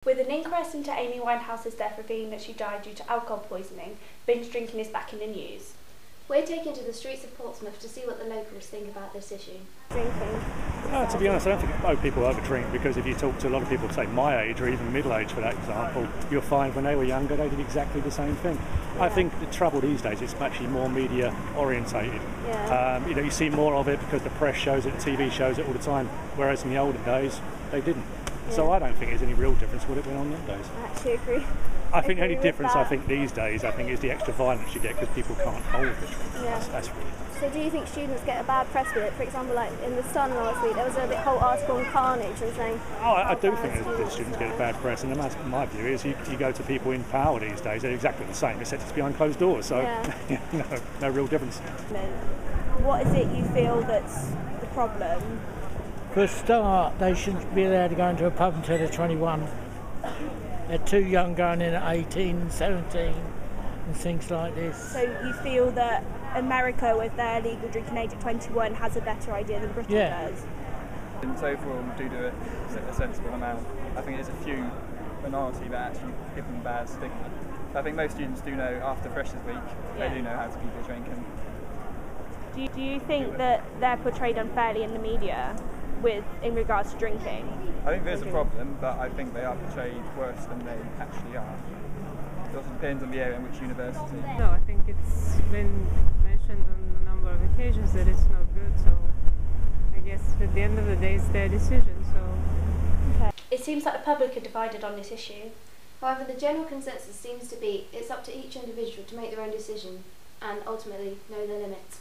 With an inquest into Amy Winehouse's death revealing that she died due to alcohol poisoning, binge drinking is back in the news. We're taken to the streets of Portsmouth to see what the locals think about this issue. Drinking. To be honest, I don't think people over-drink, because if you talk to a lot of people, say my age or even middle age for that example, you'll find when they were younger they did exactly the same thing. Yeah. I think the trouble these days is actually more media orientated. Yeah. You see more of it because the press shows it, the TV shows it all the time, whereas in the older days they didn't. Yeah. So I don't think there's any real difference what it went on nowadays. I actually agree. I think the only difference these days is the extra violence you get because people can't hold it. Yeah. That's really. So do you think students get a bad press with it? For example, like in The Sun last week, there was a whole article on carnage and saying... I do think that students get a bad press, and my view is you go to people in power these days, they're exactly the same, except it's behind closed doors, so yeah. no real difference. What is it you feel that's the problem? For a start, they shouldn't be allowed to go into a pub until they're 21. They're too young going in at 18, 17 and things like this. So you feel that America, with their legal drinking age at 21, has a better idea than Britain does? So overall, we do it a sensible amount. I think it's a few minority that actually give them bad stigma. I think most students do know after Freshers Week, they do know how to keep a drink. Do you think that they're portrayed unfairly in the media in regards to drinking? I think there's a problem, but I think they are portrayed worse than they actually are. It also depends on the area in which university. No, I think it's been mentioned on a number of occasions that it's not good, so I guess at the end of the day it's their decision. So. Okay. It seems like the public are divided on this issue. However, the general consensus seems to be it's up to each individual to make their own decision and ultimately know their limits.